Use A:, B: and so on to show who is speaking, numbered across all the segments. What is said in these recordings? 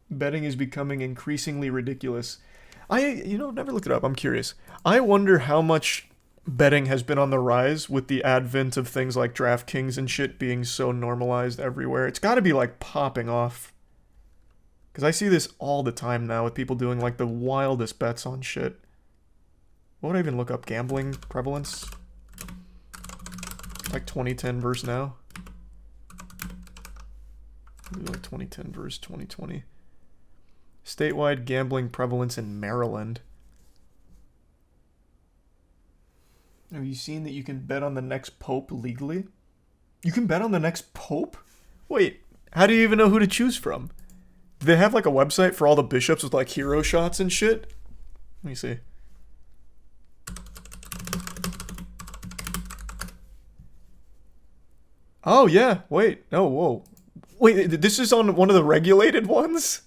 A: Betting is becoming increasingly ridiculous. I've never looked it up. I'm curious. I wonder how much betting has been on the rise with the advent of things like DraftKings and shit being so normalized everywhere. It's got to be like popping off. Because I see this all the time now with people doing like the wildest bets on shit. What would I even look up? Gambling prevalence? Like 2010 versus now? Like 2010 versus 2020. Statewide gambling prevalence in Maryland. Have you seen that you can bet on the next pope legally? You can bet on the next pope? Wait, how do you even know who to choose from? Do they have like a website for all the bishops with like hero shots and shit? Let me see. Oh yeah, wait, no, whoa. Wait, this is on one of the regulated ones?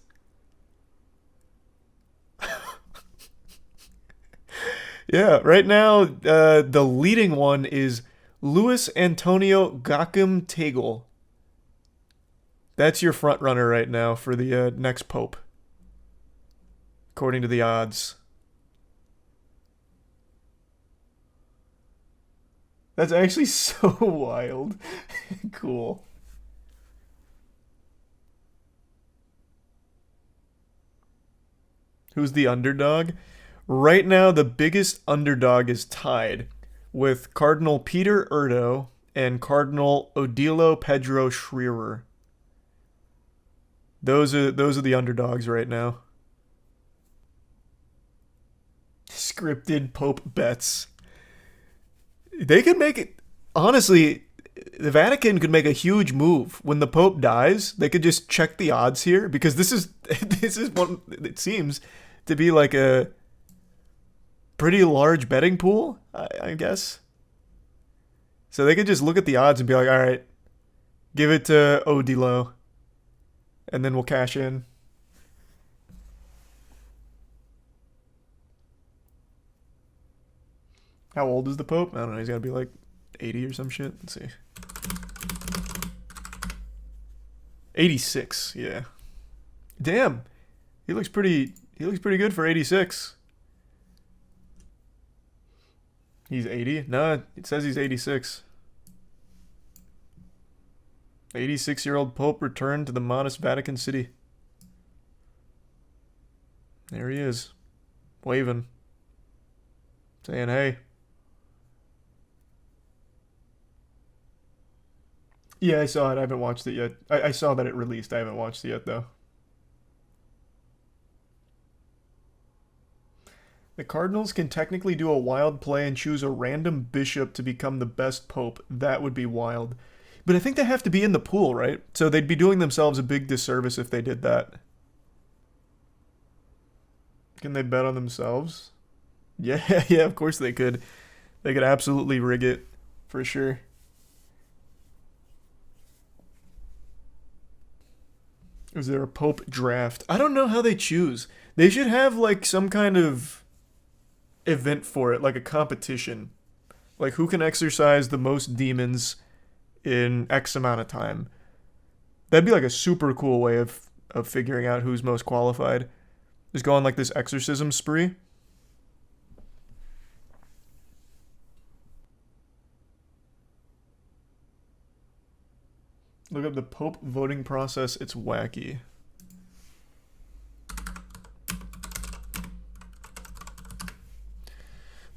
A: Yeah, right now, the leading one is Luis Antonio Gacum Tegal. That's your front runner right now for the next pope, according to the odds. That's actually so wild. Cool. Who's the underdog? Right now, the biggest underdog is tied with Cardinal Peter Erdo and Cardinal Odilo Pedro Schreier. Those are the underdogs right now. Scripted Pope bets. They could make it. Honestly, the Vatican could make a huge move when the Pope dies. They could just check the odds here because this is this is one. It seems to be like a pretty large betting pool, I guess. So they could just look at the odds and be like, all right, give it to Odilo, and then we'll cash in. How old is the Pope? I don't know. He's got to be like 80 or some shit. Let's see. 86. Yeah. Damn. He looks pretty. He looks pretty good for 86. He's 80? No, it says he's 86. 86-year-old Pope returned to the modest Vatican City. There he is. Waving. Saying, hey. Yeah, I saw it. I haven't watched it yet. I saw that it released. I haven't watched it yet, though. The Cardinals can technically do a wild play and choose a random bishop to become the best pope. That would be wild. But I think they have to be in the pool, right? So they'd be doing themselves a big disservice if they did that. Can they bet on themselves? Yeah, yeah, of course they could. They could absolutely rig it, for sure. Is there a pope draft? I don't know how they choose. They should have like some kind of event for it, like a competition. Like who can exercise the most demons in X amount of time. That'd be like a super cool way of figuring out who's most qualified. Just go on like this exorcism spree. Look up the Pope voting process. It's wacky.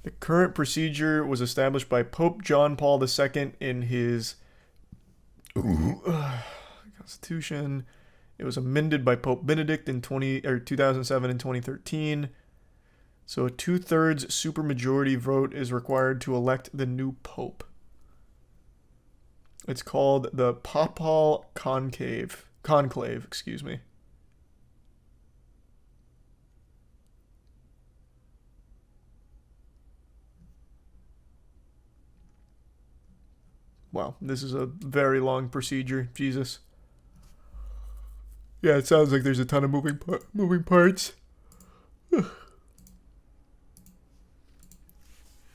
A: The current procedure was established by Pope John Paul II in his Constitution. It was amended by Pope Benedict in 2007 and 2013. So a 2/3 supermajority vote is required to elect the new pope. It's called the Papal Conclave. Conclave, excuse me. Wow, this is a very long procedure. Jesus. Yeah, it sounds like there's a ton of moving parts.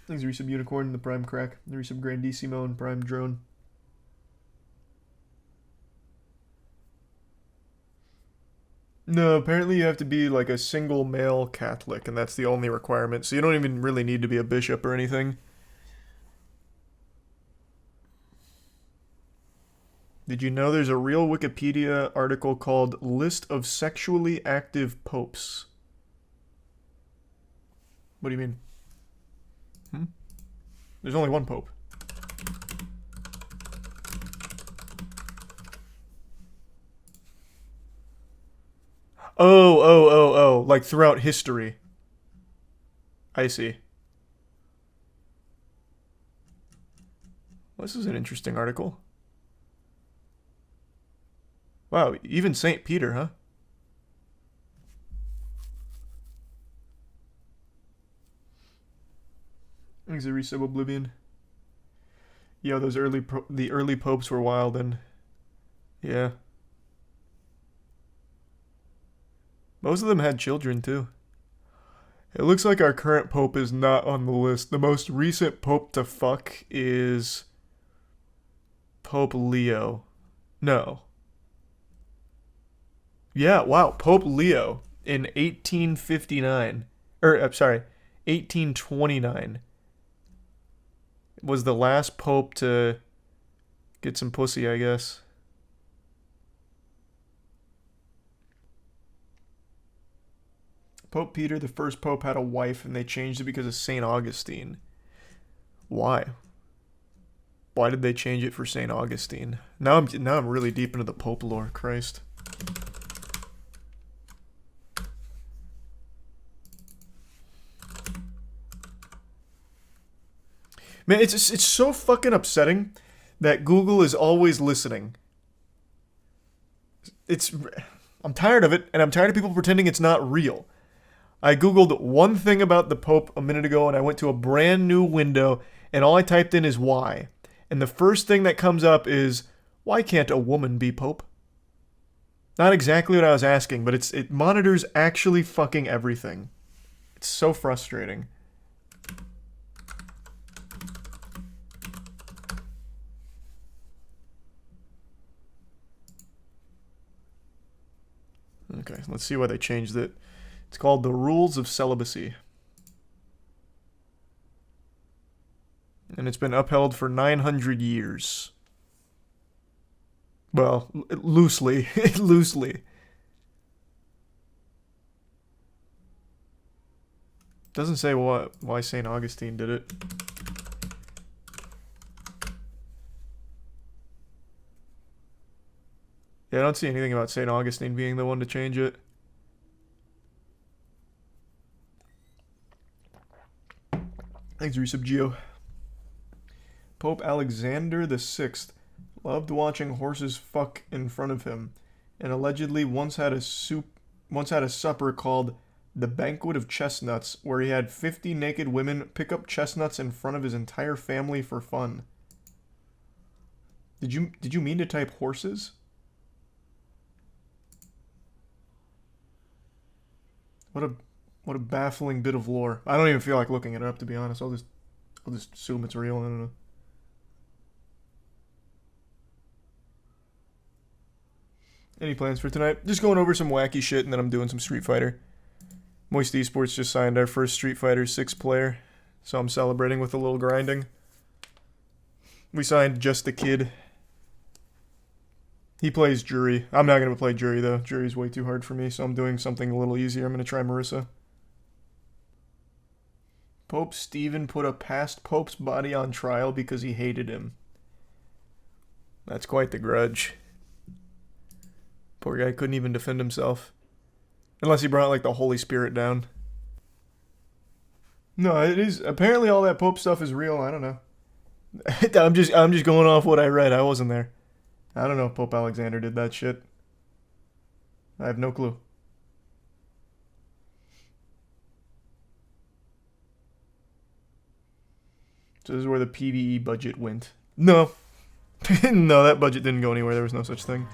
A: Thanks, Resub Unicorn and the Prime Crack. The Resub Grandissimo and Prime Drone. No, apparently you have to be like a single male Catholic, and that's the only requirement. So you don't even really need to be a bishop or anything. Did you know there's a real Wikipedia article called List of Sexually Active Popes? What do you mean? Hmm? There's only one pope. Oh, like throughout history. I see. Well, this is an interesting article. Wow, even St. Peter, huh? Exeris of Oblivion. Yo, the early popes were wild, and yeah, most of them had children too. It looks like our current pope is not on the list. The most recent pope to fuck is Pope Leo. No. Yeah, wow, Pope Leo in 1859. I'm sorry, 1829 was the last pope to get some pussy, I guess. Pope Peter, the first pope, had a wife, and they changed it because of St. Augustine. Why? Why did they change it for St. Augustine? Now I'm really deep into the pope lore. Christ. Man, it's so fucking upsetting that Google is always listening. I'm tired of it, and I'm tired of people pretending it's not real. I googled one thing about the Pope a minute ago, and I went to a brand new window, and all I typed in is why. And the first thing that comes up is, why can't a woman be Pope? Not exactly what I was asking, but it monitors actually fucking everything. It's so frustrating. Okay, let's see why they changed it. It's called the Rules of Celibacy. And it's been upheld for 900 years. Well, loosely. Loosely. Doesn't say why St. Augustine did it. Yeah, I don't see anything about St. Augustine being the one to change it. Thanks, Resub Geo. Pope Alexander VI loved watching horses fuck in front of him, and allegedly once had a supper called the Banquet of Chestnuts, where he had 50 naked women pick up chestnuts in front of his entire family for fun. Did you mean to type horses? What a baffling bit of lore. I don't even feel like looking it up, to be honest. I'll just assume it's real. I don't know. Any plans for tonight? Just going over some wacky shit, and then I'm doing some Street Fighter. Moist Esports just signed our first Street Fighter 6 player, so I'm celebrating with a little grinding. We signed Just the Kid. He plays Jury. I'm not going to play Jury, though. Jury's way too hard for me, so I'm doing something a little easier. I'm going to try Marissa. Pope Stephen put a past pope's body on trial because he hated him. That's quite the grudge. Poor guy couldn't even defend himself. Unless he brought, like, the Holy Spirit down. No, it is... Apparently all that pope stuff is real. I don't know. I'm just going off what I read. I wasn't there. I don't know if Pope Alexander did that shit. I have no clue. So this is where the PvE budget went. No. No, that budget didn't go anywhere. There was no such thing.